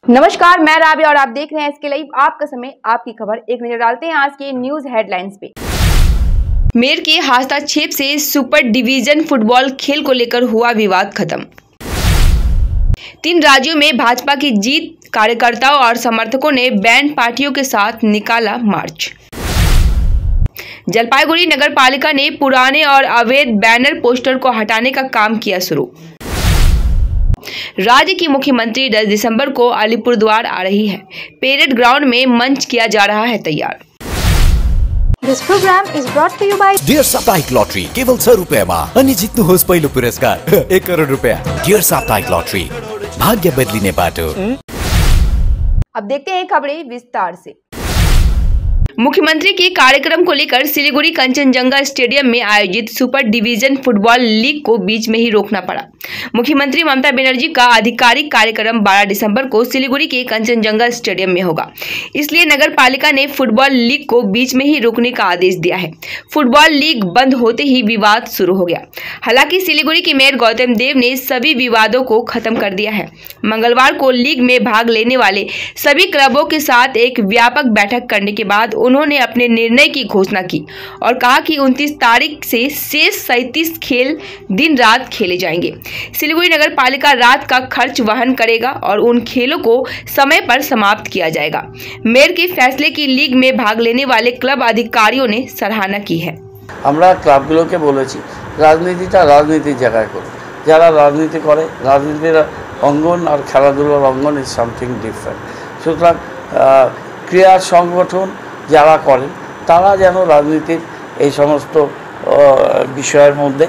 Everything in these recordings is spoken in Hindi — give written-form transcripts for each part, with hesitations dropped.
नमस्कार, मैं राबिया और आप देख रहे हैं इसके लाइव। आपका समय, आपकी खबर। एक नजर डालते हैं आज के न्यूज हेडलाइंस पे। मेयर के हस्तक्षेप से सुपर डिवीजन फुटबॉल खेल को लेकर हुआ विवाद खत्म। 3 राज्यों में भाजपा की जीत, कार्यकर्ताओं और समर्थकों ने बैंड पार्टियों के साथ निकाला मार्च। जलपाईगुड़ी नगर पालिका ने पुराने और अवैध बैनर पोस्टर को हटाने का काम किया शुरू। राज्य की मुख्यमंत्री 10 दिसंबर को अलीपुरद्वार आ रही है। पेरेड ग्राउंड में मंच किया जा रहा है तैयार। This program is brought to you by dear साप्ताहिक लॉटरी केवल 100 रुपयामा अनि जित्नुहोस् पहिलो पुरस्कार 1 करोड रुपया। डियर साप्ताहिक लॉटरी, भाग्य बदलिने बाटो। अब देखते हैं खबरें विस्तार से। मुख्यमंत्री के कार्यक्रम को लेकर सिलीगुड़ी कंचनजंगा स्टेडियम में आयोजित सुपर डिवीजन फुटबॉल लीग को बीच में ही रोकना पड़ा। मुख्यमंत्री ममता बनर्जी का आधिकारिक कार्यक्रम 12 दिसंबर को सिलीगुड़ी के कंचनजंगा स्टेडियम में होगा, इसलिए नगर पालिका ने फुटबॉल लीग को बीच में ही रोकने का आदेश दिया है। फुटबॉल लीग बंद होते ही विवाद शुरू हो गया। हालांकि सिलीगुड़ी के मेयर गौतम देव ने सभी विवादों को खत्म कर दिया है। मंगलवार को लीग में भाग लेने वाले सभी क्लबों के साथ एक व्यापक बैठक करने के बाद उन्होंने अपने निर्णय की घोषणा की और कहा कि 29 तारीख से शेष 37 खेल दिन रात खेले जाएंगे। सिलीगुड़ी नगर पालिका रात का खर्च वहन करेगा और उन खेलों को समय पर समाप्त किया जाएगा। मेयर के फैसले की लीग में भाग लेने वाले क्लब अधिकारियों ने सराहना की है। আমরা ক্লাবগুলোকে বলেছি রাজনীতিটা রাজনীতির জায়গায় করুন। যারা রাজনীতি করে রাজনীতির অঙ্গন আর খেলাধুলার অঙ্গন ইজ সামথিং ডিফারেন্ট। সুতরাং ক্রীড়া সংগঠন যারা করেন তারা যেন রাজনীতির এই সমস্ত বিষয়ের মধ্যে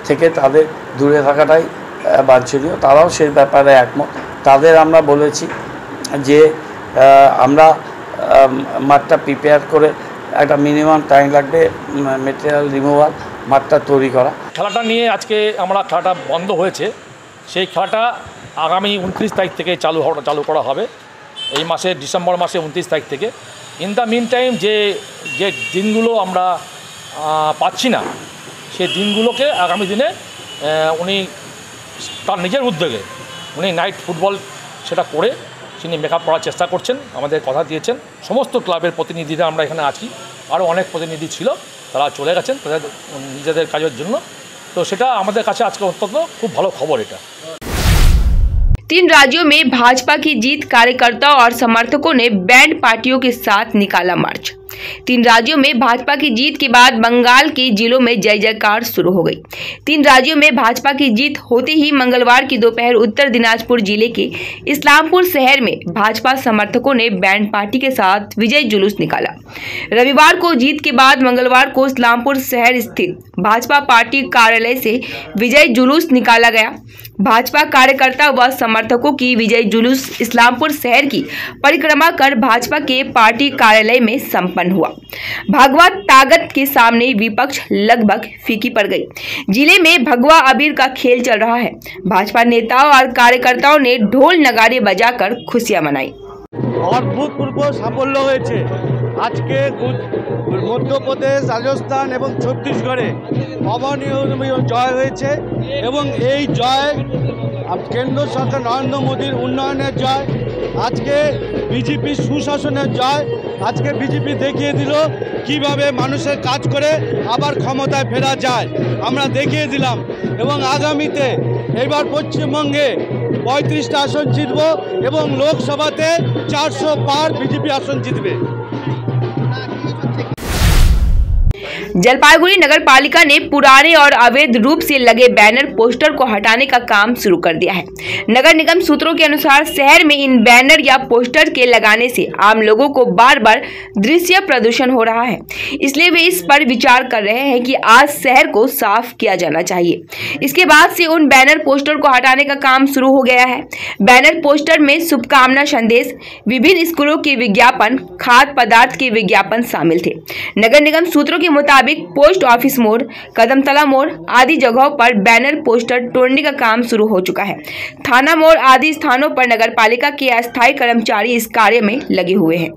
থেকে তাদের দূরে থাকাটাই বাঞ্ছনীয়। তারাও সেই ব্যাপারে একমত। তাদের আমরা বলেছি যে আমরা মাঠটা প্রিপেয়ার করে একটা মিনিমাম টাইম লাগবে মেটেরিয়াল রিমুভাল মাঠটা তৈরি করা। খেলাটা নিয়ে আজকে আমরা খেলাটা বন্ধ হয়েছে, সেই খেলাটা আগামী 29 তারিখ থেকে চালু করা হবে। এই মাসে ডিসেম্বর মাসে 29 তারিখ থেকে। ইন দ্য মিন টাইম যে দিনগুলো আমরা পাচ্ছি না, সেই দিনগুলোকে আগামী দিনে উনি তার নিজের উদ্যোগে উনি নাইট ফুটবল সেটা করে তিনি মেকআপ করার চেষ্টা করছেন। আমাদের কথা দিয়েছেন। সমস্ত ক্লাবের প্রতিনিধিরা আমরা এখানে আছি, আরও অনেক প্রতিনিধি ছিল, তারা চলে গেছেন তাদের নিজেদের কাজের জন্য। তো সেটা আমাদের কাছে আজকে অন্তত খুব ভালো খবর এটা। 3 राज्यों में भाजपा की जीत, कार्यकर्ताओं और समर्थकों ने बैंड पार्टियों के साथ निकाला मार्च। 3 राज्यों में भाजपा की जीत के बाद बंगाल के जिलों में जय जयकार शुरू हो गई। 3 राज्यों में भाजपा की जीत होते ही मंगलवार की दोपहर उत्तर दिनाजपुर जिले के इस्लामपुर शहर में भाजपा समर्थकों ने बैंड पार्टी के साथ विजय जुलूस निकाला। रविवार को जीत के बाद मंगलवार को इस्लामपुर शहर स्थित भाजपा पार्टी कार्यालय से विजय जुलूस निकाला गया। भाजपा कार्यकर्ता व समर्थकों की विजय जुलूस इस्लामपुर शहर की परिक्रमा कर भाजपा के पार्टी कार्यालय में संपन्न हुआ। भगवा ताकत के सामने विपक्ष लगभग फीकी पड़ गई। जिले में भगवा अबीर का खेल चल रहा है। भाजपा नेताओं और कार्यकर्ताओं ने ढोल नगाड़े बजाकर खुशियां मनाई। অভূতপূর্ব সাফল্য হয়েছে। আজকে মধ্যপ্রদেশ, রাজস্থান এবং ছত্তিশগড়ে অভাবনীয় জয় হয়েছে এবং এই জয় কেন্দ্র সরকার নরেন্দ্র মোদীর উন্নয়নের জয়, আজকে বিজেপির সুশাসনের জয়। আজকে বিজেপি দেখিয়ে দিল কিভাবে মানুষের কাজ করে আবার ক্ষমতায় ফেরা যায়, আমরা দেখিয়ে দিলাম। এবং আগামীতে এবার পশ্চিমবঙ্গে 35টা আসন জিতব এবং লোকসভাতে 400 পার বিজেপি আসন জিতবে। जलपाईगुड़ी नगर पालिका ने पुराने और अवैध रूप से लगे बैनर पोस्टर को हटाने का काम शुरू कर दिया है। नगर निगम सूत्रों के अनुसार शहर में इन बैनर या पोस्टर के लगाने से आम लोगों को बार बार दृश्य प्रदूषण हो रहा है, इसलिए वे इस पर विचार कर रहे हैं कि आज शहर को साफ किया जाना चाहिए। इसके बाद से उन बैनर पोस्टर को हटाने का काम शुरू हो गया है। बैनर पोस्टर में शुभकामना संदेश, विभिन्न स्कूलों के विज्ञापन, खाद्य पदार्थ के विज्ञापन शामिल थे। नगर निगम सूत्रों के मुताबिक पोस्ट ऑफिस मोड़, कदमतला मोड़ आदि जगहों पर बैनर पोस्टर तोड़ने का काम शुरू हो चुका है। थाना मोड़ आदि स्थानों पर नगर पालिका के अस्थायी कर्मचारी इस कार्य में लगे हुए हैं।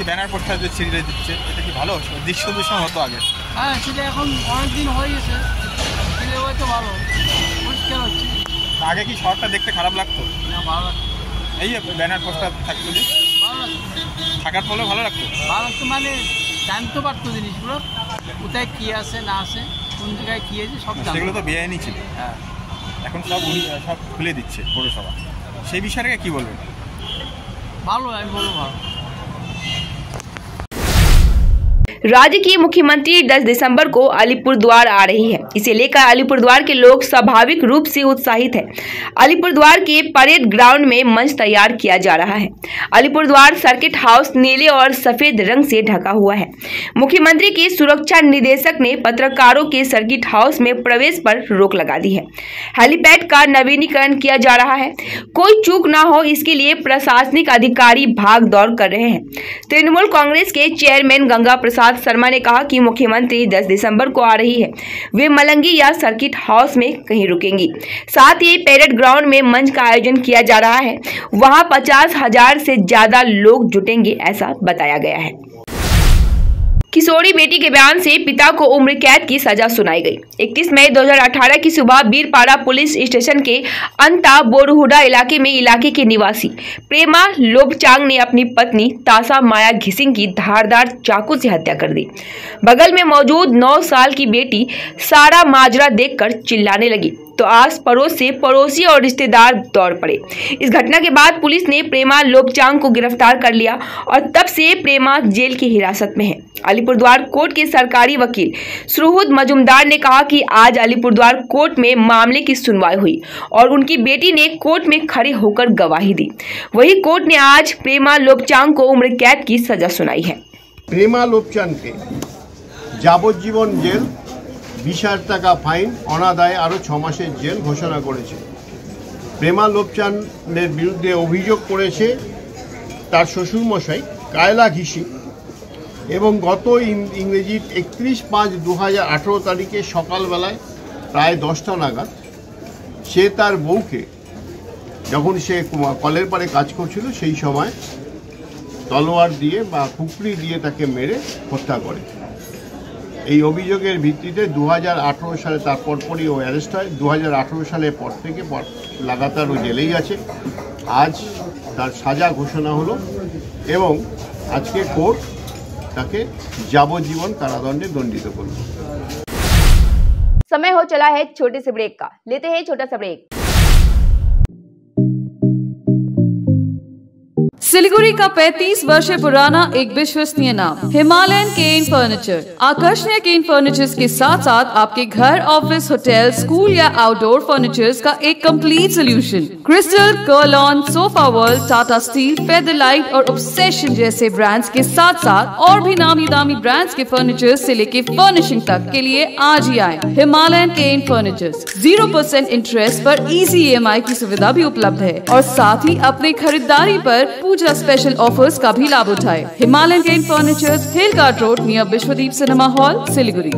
ব্যানার পোস্টার যে ছিঁড়ে দিচ্ছে এটা কি ভালো দৃশ্য দূষণ হতো আগে? হ্যাঁ, সেটা এখন অনেক দিন হয়ে গেছে, ভালো পরিষ্কার হচ্ছে। আগে কি শহরটা দেখতে খারাপ লাগতো? না, ভালো লাগতো। এই যে ব্যানার পোস্টার থাকতো যে, ভালো লাগতো। থাকার ফলে ভালো লাগতো? ভালো লাগতো মানে জানতে পারতো জিনিসগুলো, কোথায় কী আছে না আছে, কোন জায়গায় কী আছে সব জানতো। সেগুলো তো বেআইনি ছিল। হ্যাঁ, এখন সব খুলে দিচ্ছে পৌরসভা, সেই বিষয়ে কি বলবেন? ভালো, আমি বলবো ভালো। राज्य की मुख्यमंत्री 10 दिसंबर को अलीपुरद्वार आ रही है। इसे लेकर अलीपुरद्वार के लोग स्वाभाविक रूप से उत्साहित है। अलीपुरद्वार के परेड ग्राउंड में मंच तैयार किया जा रहा है। अलीपुरद्वार सर्किट हाउस नीले और सफेद रंग से ढका हुआ है। मुख्यमंत्री के सुरक्षा निदेशक ने पत्रकारों के सर्किट हाउस में प्रवेश पर रोक लगा दी है। हेलीपैड का नवीनीकरण किया जा रहा है। कोई चूक ना हो इसके लिए प्रशासनिक अधिकारी भाग दौड़ कर रहे हैं। तृणमूल कांग्रेस के चेयरमैन गंगा प्रसाद शर्मा ने कहा कि मुख्यमंत्री 10 दिसंबर को आ रही है, वे मलंगी या सर्किट हाउस में कहीं रुकेंगी। साथ ही परेड ग्राउंड में मंच का आयोजन किया जा रहा है, वहां 50,000 से ज्यादा लोग जुटेंगे, ऐसा बताया गया है। किशोरी बेटी के बयान से पिता को उम्र कैद की सजा सुनाई गई। 31 मई 2018 की सुबह बीरपाड़ा पुलिस स्टेशन के अंता बोरहुडा इलाके के निवासी प्रेमा लोबचांग ने अपनी पत्नी तासा माया घिसिंग की धारदार चाकू से हत्या कर दी। बगल में मौजूद 9 साल की बेटी सारा माजरा देखकर चिल्लाने लगी तो आस पड़ोस से पड़ोसी और रिश्तेदार दौड़ पड़े। इस घटना के बाद पुलिस ने प्रेमा लोबचांग को गिरफ्तार कर लिया और तब से प्रेमा जेल की हिरासत में है। अलीपुरद्वार कोर्ट के सरकारी वकील सुहृद मजुमदार ने कहा कि आज अलीपुरद्वार कोर्ट में मामले की सुनवाई हुई और उनकी बेटी ने कोर्ट में खड़े होकर गवाही दी। वहीं कोर्ट ने आज प्रेमा लोबचांग को उम्र कैद की सजा सुनाई है। प्रेमा लोबचांग के যাবজ্জীবন জেল, 20,000 টাকা ফাইন, অনাদায়ে আরও 6 মাসের জেল ঘোষণা করেছে। প্রেমা লোবচানের বিরুদ্ধে অভিযোগ করেছে তার শ্বশুরমশাই কায়লা ঘিসি এবং গত ইংরেজি 31/5/2018 তারিখে সকালবেলায় প্রায় 10টা নাগাদ সে তার বউকে, যখন সে কলের পাড়ে কাজ করছিল সেই সময় তলোয়ার দিয়ে বা খুপড়ি দিয়ে তাকে মেরে হত্যা করে। এই অভিযোগের ভিত্তিতে 2018 সালে তার পরপরই ও অ্যারেস্ট হয়। 2018 সালের পর থেকে লাগাতার ও জেলেই আছে। আজ তার সাজা ঘোষণা হলো এবং আজকে কোর্ট তাকে যাবজ্জীবন কারাদণ্ডে দণ্ডিত করল। समय हो चला है छोटे से ब्रेक का, लेते हैं छोटा सा ब्रेक। सिलीगुड़ी का 35 वर्ष पुराना एक विश्वसनीय नाम हिमालयन केन फर्नीचर। आकर्षणीय केन फर्नीचर्स के साथ साथ आपके घर, ऑफिस, होटल, स्कूल या आउटडोर फर्नीचर्स का एक complete solution. Crystal, Kurlon, sofa world, Tata steel, featherlite और ऑब्सेशन जैसे ब्रांड्स के साथ साथ और भी नामी दामी ब्रांड्स के फर्नीचर्स से लेके फर्निशिंग तक के लिए आज ही आए हिमालयन केन फर्नीचर्स। 0% इंटरेस्ट पर इजी EMI की सुविधा भी उपलब्ध है और साथ ही अपनी खरीदारी पर पूजा स्पेशल ऑफर्स का भी लाभ उठाए। Himalayan cane furnitures, hill cart road near Vishwadeep cinema hall, Siliguri.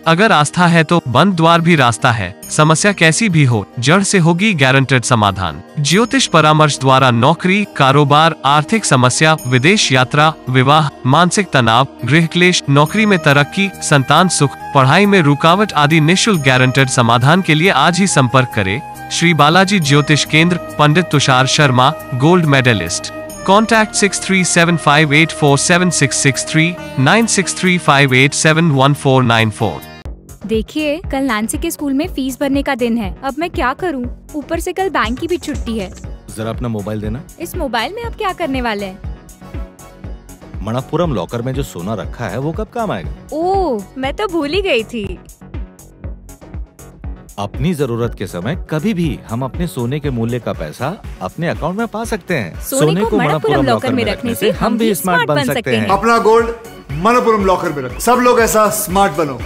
अगर आस्था है तो बंद द्वार भी रास्ता है। समस्या कैसी भी हो, जड़ से होगी गारंटेड समाधान। ज्योतिष परामर्श द्वारा नौकरी, कारोबार, आर्थिक समस्या, विदेश यात्रा, विवाह, मानसिक तनाव, गृह क्लेश, नौकरी में तरक्की, संतान सुख, पढ़ाई में रुकावट आदि निःशुल्क गारंटेड समाधान के लिए आज ही संपर्क करें Shri Balaji Jyotish Kendra, Pandit Tushar Sharma, gold medalist. Contact 6375847663 9635871494। देखिए, कल नैन्सी के स्कूल में फीस भरने का दिन है। अब मैं क्या करूं? ऊपर से कल बैंक की भी छुट्टी है। जरा अपना मोबाइल देना। इस मोबाइल में आप क्या करने वाले हैं? मणप्पुरम लॉकर में जो सोना रखा है वो कब काम आएगा? ओह, मैं तो भूल ही गई थी। अपनी जरूरत के समय कभी भी हम अपने सोने के मूल्य का पैसा अपने अकाउंट में पा सकते हैं। सोने को मणप्पुरम लॉकर में रखने से हम भी स्मार्ट बन सकते हैं। अपना गोल्ड मणप्पुरम लॉकर में रखो। सब लोग ऐसा स्मार्ट बनो,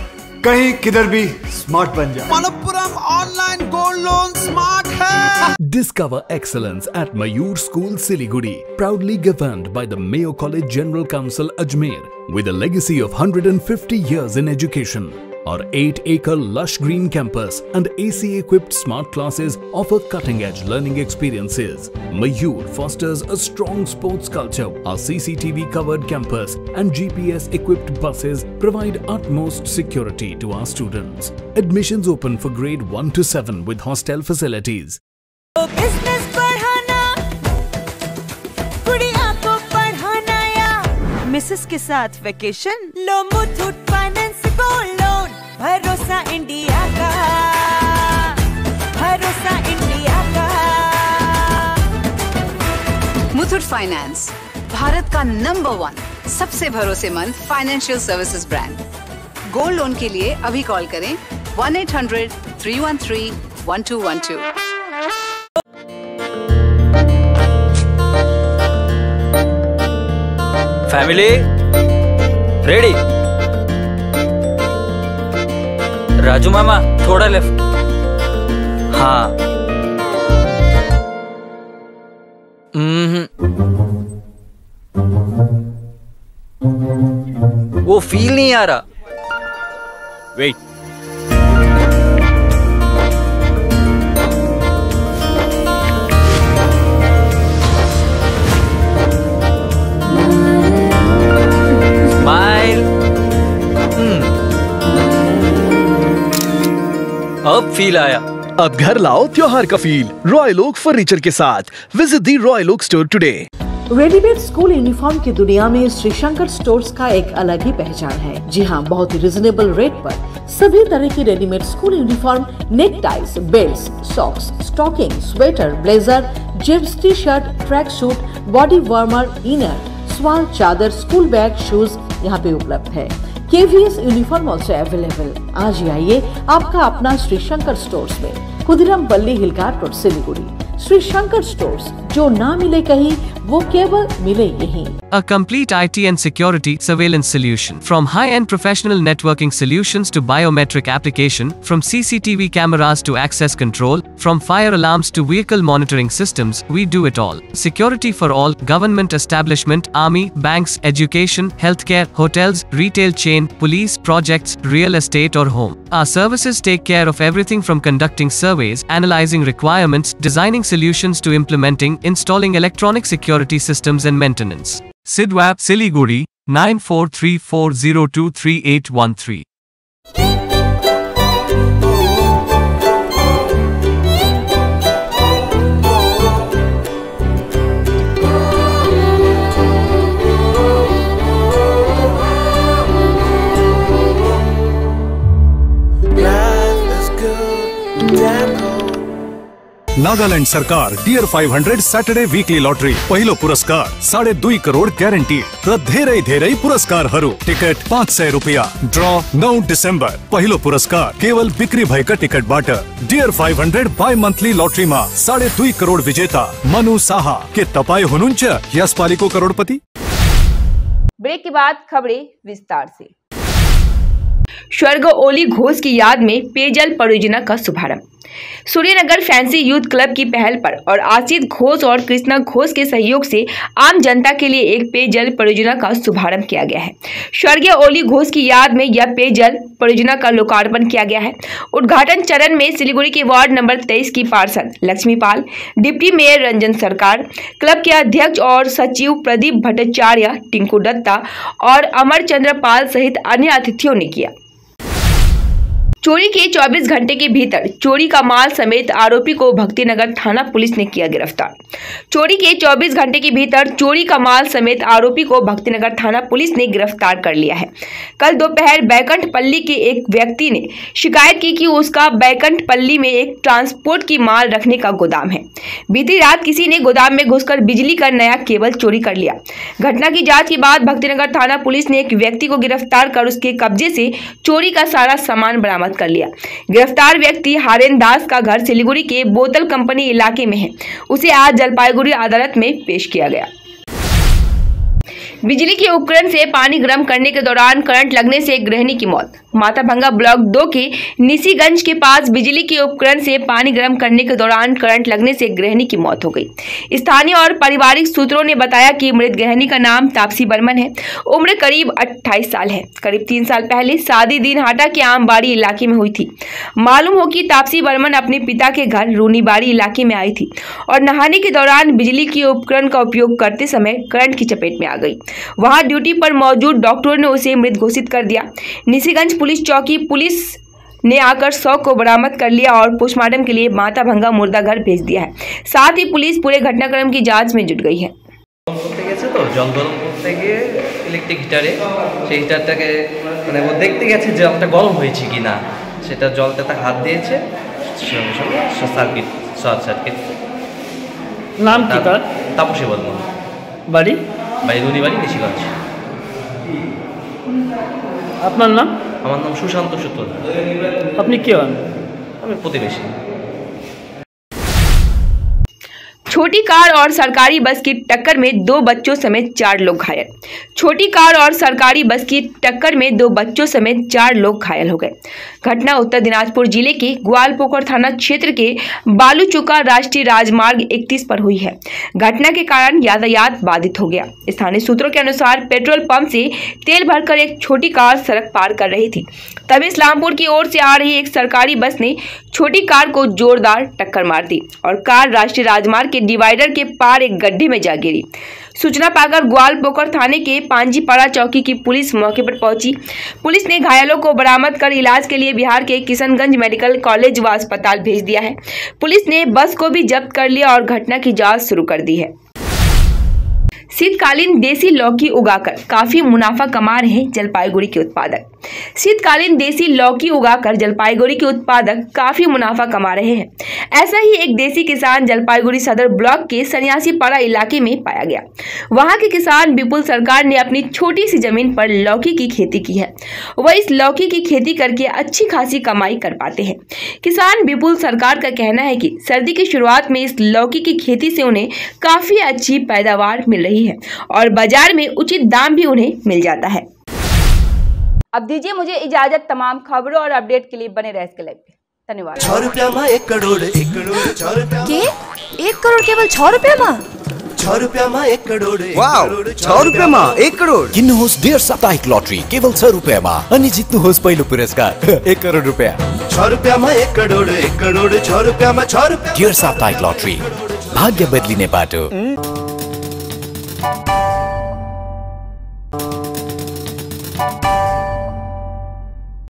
कहीं किधर भी स्मार्ट बन जाए। Manappuram online gold loan smart है। Discover excellence at Mayur School, Siliguri, proudly governed by the Mayo College General Council, Ajmer, with a legacy of 150 years in education. Our 8-acre lush green campus and AC-equipped smart classes offer cutting-edge learning experiences. Mayur fosters a strong sports culture. Our CCTV-covered campus and GPS-equipped buses provide utmost security to our students. Admissions open for grade 1 to 7 with hostel facilities. Business बढ़ाना, गुड़िया को पढ़ाना या मिसेस के साथ वेकेशन, लो मुथूट फाइनेंस गोल्ड लोन, भरोसा इंडिया का, भरोसा इंडिया का। मुथूट फाइनेंस भारत का नंबर 1 सबसे भरोसेमंद financial services brand. Gold loan के लिए अभी कॉल करें 1-800-313-1212। Family ready? राजू मामा थोड़ा लेफ्ट। हाँ। वो फील नहीं आ रहा। वेट। अब फील आया। अब घर लाओ त्योहार का फील रॉयल ओक फर्नीचर के साथ। Visit the royal oak store today. Readymade school uniform की दुनिया में श्री शंकर स्टोर्स का एक अलग ही पहचान है। जी हाँ, बहुत ही रिजनेबल रेट पर सभी तरह की readymade school uniform, neck ties, belts, socks, stocking, sweater, blazer, जिम्स, T shirt, track suit, body warmer, inner, स्वाल, चादर, स्कूल बैग, शूज यहाँ पे उपलब्ध है। KVS uniform also available. आज ही आइए आपका अपना श्री शंकर स्टोर्स में, खुदिराम पल्ली हिलकाट रोड, सिलीगुड़ी। श्री शंकर स्टोर्स, जो ना मिले कहीं वो केवल मिले यहीं। A complete IT and security surveillance solution. From high-end professional networking solutions to biometric application, from CCTV cameras to access control, from fire alarms to vehicle monitoring systems, we do it all. Security for all, government establishment, army, banks, education, healthcare, hotels, retail chain, police, projects, real estate or home. Our services take care of everything from conducting surveys, analyzing requirements, designing solutions to implementing, installing electronic security systems and maintenance. Sidwap, Siliguri, 9434023813. Nagaland सरकार डियर 500 सैटरडे वीकली लॉटरी पहिलो पुरस्कार 2.5 करोड़ ग्यारेंटी र धेरै पुरस्कारहरू। टिकट 500 रुपैयाँ। ड्र 9 डिसेम्बर। पहिलो पुरस्कार केवल बिक्री भएका टिकटबाट। डियर 500 बाई मन्थली लॉटरीमा 2.5 करोड़ विजेता मनु साहा। के तपाईँ हुनुहुन्छ यसपालिको करोड़पति? ब्रेक के बाद खबरें विस्तार से। स्वर्ग ओली घोष की याद में पेयजल परियोजना का शुभारंभ। सूर्यनगर फैंसी यूथ क्लब की पहल पर और आशीष घोष और कृष्णा घोष के सहयोग से आम जनता के लिए एक पेयजल परियोजना का शुभारंभ किया गया है। स्वर्गीय ओली घोष की याद में यह पेयजल परियोजना का लोकार्पण किया गया है। उद्घाटन चरण में सिलीगुड़ी के वार्ड नंबर 23 की पार्षद लक्ष्मीपाल, डिप्टी मेयर रंजन सरकार, क्लब के अध्यक्ष और सचिव प्रदीप भट्टाचार्य, टिंकू दत्ता और अमर चंद्र पाल सहित अन्य अतिथियों ने किया। चोरी के 24 घंटे के भीतर चोरी का माल समेत आरोपी को भक्तिनगर थाना पुलिस ने किया गिरफ्तार। चोरी के 24 घंटे के भीतर चोरी का माल समेत आरोपी को भक्तिनगर थाना पुलिस ने गिरफ्तार कर लिया है। कल दोपहर बैकुंठपल्ली के एक व्यक्ति ने शिकायत की कि उसका बैकुंठपल्ली में एक ट्रांसपोर्ट की माल रखने का गोदाम है। बीती रात किसी ने गोदाम में घुसकर बिजली का नया केबल चोरी कर लिया। घटना की जाँच के बाद भक्तिनगर थाना पुलिस ने एक व्यक्ति को गिरफ्तार कर उसके कब्जे से चोरी का सारा सामान बरामद कर लिया। गिरफ्तार व्यक्ति हारेन दास का घर सिलीगुड़ी के बोतल कंपनी इलाके में है। उसे आज जलपाईगुड़ी अदालत में पेश किया गया। बिजली के उपकरण से पानी गर्म करने के दौरान करंट लगने से एक गृहिणी की मौत। माताभंगा ब्लॉक 2 के निसीगंज के पास बिजली के उपकरण से पानी गर्म करने के दौरान करंट लगने से एक गृहिणी की मौत हो गई। स्थानीय और पारिवारिक सूत्रों ने बताया कि मृत गृहिणी का नाम तापसी बर्मन है। उम्र करीब 28 साल है। करीब 3 साल पहले शादी दिनहाटा के आमबाड़ी इलाके में हुई थी। मालूम हो कि तापसी बर्मन अपने पिता के घर रूनीबाड़ी इलाके में आई थी और नहाने के दौरान बिजली के उपकरण का उपयोग करते समय करंट की चपेट में आ गई। वहां ड्यूटी पर मौजूद डॉक्टरों ने उसे मृत घोषित कर दिया। निसीगंज पुलिस चौकी पुलिस ने आकर शव को बरामद कर लिया और पोस्टमार्टम के लिए माताभंगा मुर्दाघर भेज दिया है। साथ ही पुलिस पूरे घटनाक्रम की जांच में जुट गई है। तो जल गरम करते गিয়ে ইলেকট্রিক হিটারে সেই হিটারটাকে মানে ও দেখতে গেছে যে জলটা গরম হয়েছে কিনা, সেটা জলটাতে হাত দিয়েছে, সঙ্গে সঙ্গে শর্ট সার্কিট। নাম কি তার? তাপসী বর্মন। বাড়ি? বাড়ি রুনিবাড়ি নিশিগঞ্জ। আপনার নাম? আমার নাম সুশান্ত সূত্র। আপনি কে হন? আমি প্রতিবেশী। छोटी कार और सरकारी बस की टक्कर में 2 बच्चों समेत 4 लोग घायल। छोटी कार और सरकारी बस की टक्कर में 2 बच्चों समेत 4 लोग घायल हो गए। घटना उत्तर दिनाजपुर जिले के ग्वालपोखर थाना क्षेत्र के बालूचुका राष्ट्रीय राजमार्ग 31 पर हुई है। घटना के कारण यातायात बाधित हो गया। स्थानीय सूत्रों के अनुसार पेट्रोल पंप से तेल भरकर एक छोटी कार सड़क पार कर रही थी। तभी इस्लामपुर की ओर से आ रही एक सरकारी बस ने छोटी कार को जोरदार टक्कर मार दी और कार राष्ट्रीय राजमार्ग के डिवाइडर के पार एक गड्ढे में जा गिरी। सूचना पाकर ग्वालपोखर थाने के पांजीपाड़ा चौकी की पुलिस मौके पर पहुंची। पुलिस ने घायलों को बरामद कर इलाज के लिए बिहार के किशनगंज मेडिकल कॉलेज व अस्पताल भेज दिया है। पुलिस ने बस को भी जब्त कर लिया और घटना की जांच शुरू कर दी है। शीतकालीन देसी लौकी उगाकर काफी मुनाफा कमा रहे हैं जलपाईगुड़ी के उत्पादक। शीतकालीन देसी लौकी उगाकर जलपाईगुड़ी के उत्पादक काफी मुनाफा कमा रहे हैं। ऐसा ही एक देसी किसान जलपाईगुड़ी सदर ब्लॉक के सन्यासीपाड़ा इलाके में पाया गया। वहां के किसान विपुल सरकार ने अपनी छोटी सी जमीन पर लौकी की खेती की है। वह इस लौकी की खेती करके अच्छी खासी कमाई कर पाते हैं। किसान विपुल सरकार का कहना है कि सर्दी की शुरुआत में इस लौकी की खेती से उन्हें काफी अच्छी पैदावार मिल रही है और बाजार में उचित दाम भी उन्हें मिल जाता है। अब दीजिए मुझे इजाजत। तमाम खबरों और अपडेट के लिए बने रहे इसके लाइव पे। धन्यवाद। 6 रुपया में 1 करोड़ 1 करोड़ 6 रुपया के 1 करोड़ केवल 6 रुपया में 6 रुपया में 1 करोड़ वाव 6 रुपया में 1 करोड़ किन्नुहोस् डेढ साप्ताहिक लटरी केवल 6 रुपया में अनि जित्नुहोस् पहिलो पुरस्कार 1 करोड़ रुपया 6 रुपया में 1 करोड़ 1 करोड़ 6 रुपया में 6 रुपया डेढ साप्ताहिक लटरी भाग्य बदलिने बाटो।